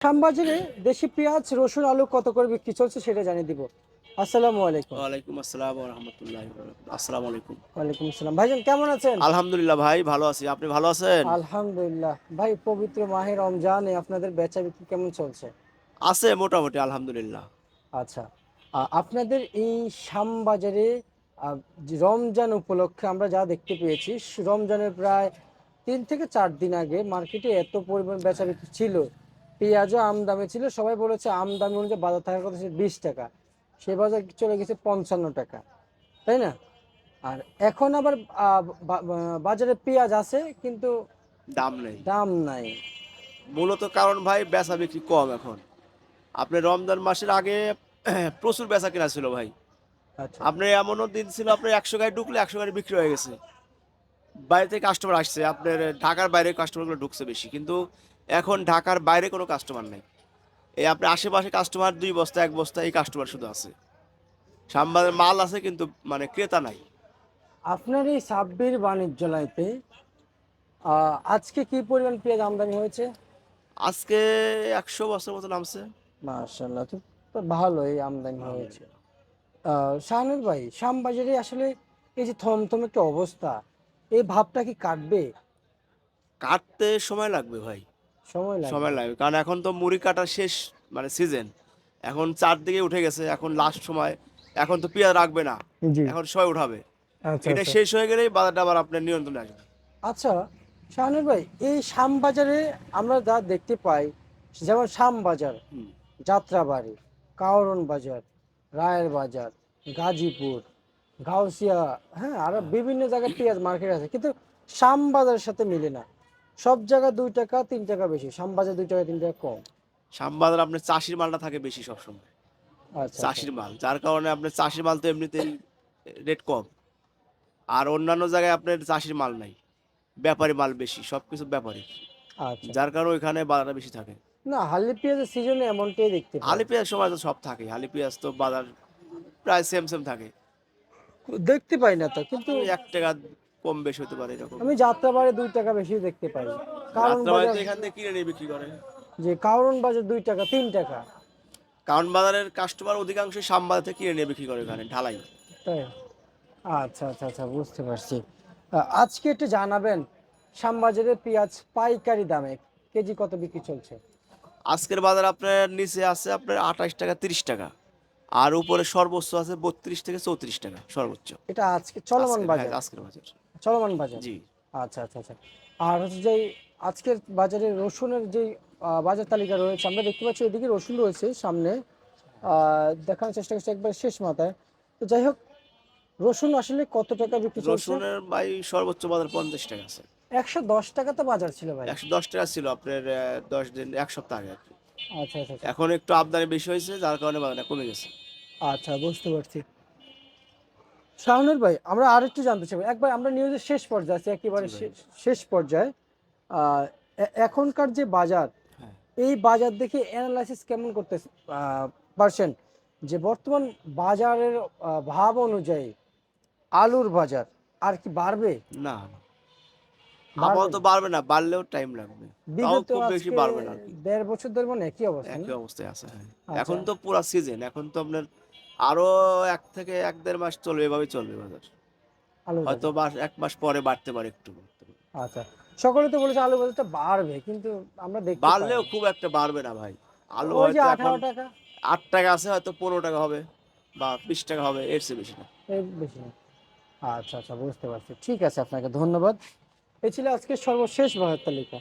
শ্যামবাজারে দেশি পেঁয়াজ রসুন আলু কত করে বিক্রি চলছে সেটা জানিয়ে দিব। আসসালামু আলাইকুম। ওয়ালাইকুম আসসালাম ওয়া রাহমাতুল্লাহি ওয়া বারাকাতুহু। আসসালামু আলাইকুম। ওয়ালাইকুম আসসালাম। ভাইজান কেমন আছেন? আলহামদুলিল্লাহ ভাই ভালো আছি। আপনি ভালো আছেন? আলহামদুলিল্লাহ। ভাই পবিত্র মাহে রমজানে আপনাদের বেচা বিক্রি কেমন চলছে? আছে মোটামুটি আলহামদুলিল্লাহ। আচ্ছা। আপনাদের এই শ্যামবাজারে যে রমজান উপলক্ষে আমরা যা দেখতে পেয়েছি, রমজানের প্রায় ৩ থেকে ৪ দিন আগে মার্কেটে এত পরিমাণ বেচা বিক্রি ছিল। পেঁয়াজও আমদামি ছিল। সবাই বলেছে আমদামি অনুযায়ী বাজার থাকার কথা ছিল ২০ টাকা। সে বাজার চলে গেছে ৫৫ টাকা। তাই না? আর এখন আবার বাজারে পেঁয়াজ আছে কিন্তু দাম নেই। দাম নাই। মূলত কারণ ভাই বেচা বিক্রি কম এখন। আপনি রমজান মাসের আগে প্রচুর বেচা কেনা ছিল ভাই। আচ্ছা। আপনি এমনও দিন ছিল আপনার ১০০ গাড়ি ঢুকলে ১০০ গাড়ি বিক্রি হয়ে গেছে। বাইরে থেকে কাস্টমার আসছে। আপনার ঢাকার বাইরে কাস্টমারগুলো ঢুকছে বেশি। কিন্তু এখন ঢাকার বাইরে কোনো কাস্টমার নাই। এই আপনার আশেপাশে কাস্টমার ২ বস্তা ১ বস্তা এই কাস্টমার শুধু আছে। শ্যামবাজারে মাল আছে কিন্তু মানে ক্রেতা নাই। আপনার এই সাব্বির বাণিজ্যালয়তে আজকে কি পরিমাণ পেঁয়াজ আমদানি হয়েছে? আজকে ১০০ বস্তার মতো নামছে। মাশাআল্লাহ, তো ভালোই আমদানি হয়েছে। আলহামদুলিল্লাহ। শাহানুর ভাই, শ্যামবাজারে আসলে এই যে থমথমে একটা অবস্থা, এই ভাবটা কি কাটবে? কাটতে সময় লাগবে ভাই। সময় সময় লাগবে। লাগবে। কারণ এখন তো মুড়ি কাটার শেষ মানে সিজন। এখন ৪ দিকে উঠে গেছে। এখন লাস্ট সময়। এখন তো পেঁয়াজ রাখবে না। জি। এখন সবাই উঠাবে। আচ্ছা, এটা আচ্ছা। শেষ হয়ে গেলেই বাজারটা আবার আপনার নিয়ন্ত্রণে আসবে। আচ্ছা, শাহানুর ভাই, এই শ্যামবাজারে আমরা যা দেখতে পাই, যেমন শ্যামবাজার, হুম। যাত্রাবাড়ি, কাওরন বাজার, রায়ের বাজার, গাজীপুর, গাউসিয়া, হ্যাঁ, আরো হ্যাঁ। বিভিন্ন জায়গায় পেঁয়াজ মার্কেট আছে, কিন্তু শ্যামবাজারের সাথে মিলে না। সব জায়গায় ২ টাকা ৩ টাকা বেশি, শ্যামবাজার ২ টাকা ৩ টাকা কম। শ্যামবাজারে আপনার চাষির মালটা থাকে বেশি সবসময়। আচ্ছা, আচ্ছা। চাষির মাল। যার কারণে আপনার চাষির মাল তো এমনিতেই রেট কম। আর অন্যান্য জায়গায় আপনার চাষির মাল নাই। ব্যাপারী মাল বেশি। সবকিছু ব্যাপারী। আচ্ছা। যার কারণে ওইখানে বাজারটা বেশি থাকে। না, হালি পেঁয়াজের সিজনে এমনটাই দেখতে পাই। আলি পেঁয়াজ সময় তো সব থাকে। আলি পেঁয়াজ তো বাজার প্রায় সেম থাকে। দেখতে পাই না তো, কিন্তু ওই ৳১ কম বেশি হতে পারে এরকম। আমি যাত্রাবাড়ি ২ টাকা বেশি দেখতে পাই। কারণ যাত্রাবাড়িতে বাজার, এখান থেকে কিনে নিয়ে বিক্রি করে। যে কারণ বাজার ২ টাকা ৩ টাকা। কারণ বাজারের কাস্টমার অধিকাংশই শ্যামবাজার থেকে কিনে নিয়ে বিক্রি করে এখানে ঢালাই। তাই? আচ্ছা, আচ্ছা, আচ্ছা, বুঝতে পারছি। আজকে একটু জানাবেন, শ্যামবাজারে পেঁয়াজ পাইকারি দামে কেজি কত বিক্রি চলছে? আজকের বাজার আপনার নিচে আছে আপনার ৳২৮ ৳৩০ আর উপরে সর্বোচ্চ আছে ৳৩২ থেকে ৳৩৪ সর্বোচ্চ। এটা আজকে চলমান আজকের হ্যাঁ, বাজার। আজকের বাজার। চলমান বাজার। জি। আচ্ছা, আচ্ছা, আচ্ছা। আর হচ্ছে যে আজকের বাজারে রসুনের যে বাজার তালিকা রয়েছে, আমরা দেখতে পাচ্ছি এদিকে রসুন রয়েছে সামনে। দেখানোর চেষ্টা করছি একবার শেষ মাথায়। তো যাই হোক, রসুন আসলে কত টাকা বিক্রি চলছে? রসুনের ভাই সর্বোচ্চ বাজার ৳৫০ আছে। ১১০ টাকা তো বাজার ছিল ভাই। ৳১১০ ছিল আপনার ১০ দিন ১ সপ্তাহ আগে আরকি। আচ্ছা, আচ্ছা, আচ্ছা। এখন একটু আমদানি বেশি হয়েছে যার কারণে বাজারটা কমে গেছে। আচ্ছা, বুঝতে পারছি। শাহনুর ভাই, আমরা আরেকটু জানতে চাই। একবার আমরা নিউজের শেষ পর্যায়ে আছি, জি একেবারে ভাই। শেষ পর্যায়ে। আ এখনকার যে বাজার, হ্যাঁ। এই বাজার দেখে এনালাইসিস কেমন করতে আ পারছেন? যে বর্তমান বাজারের ভাব অনুযায়ী আলুর বাজার আর কি বাড়বে? না, না। বাড়বে আপাতত না? বাড়বে না, বাড়লেও টাইম লাগবে। তাও বিগত খুব বেশি আজকে বাড়বে না আরকি। ১.৫ বছর ধরে মানে একই অবস্থা না? একই অবস্থায় আছে, হ্যাঁ। আচ্ছা, এখন তো পুরা সিজন। এখন তো আপনার আরো ১ থেকে ১-১.৫ মাস চলবে, এভাবেই চলবে বাজার। আলুর হয়তো বাজার। ১ মাস পরে বাড়তে পারে একটু। আচ্ছা। সকলে তো বলেছে আলুর বাজারটা বাড়বে, কিন্তু আমরা দেখতে পাই বাড়লেও না। খুব একটা বাড়বে না ভাই। আলু ওই যে হয়তো এখন ১৮ টাকা, ৳৮ আছে হয়তো ৳১৫ হবে বা ৳২০ হবে এর চেয়ে বেশি না। এর বেশি না। আচ্ছা, আচ্ছা, বুঝতে পারছি। ঠিক আছে, আপনাকে ধন্যবাদ। এই ছিল আজকের সর্বশেষ বাজার তালিকা।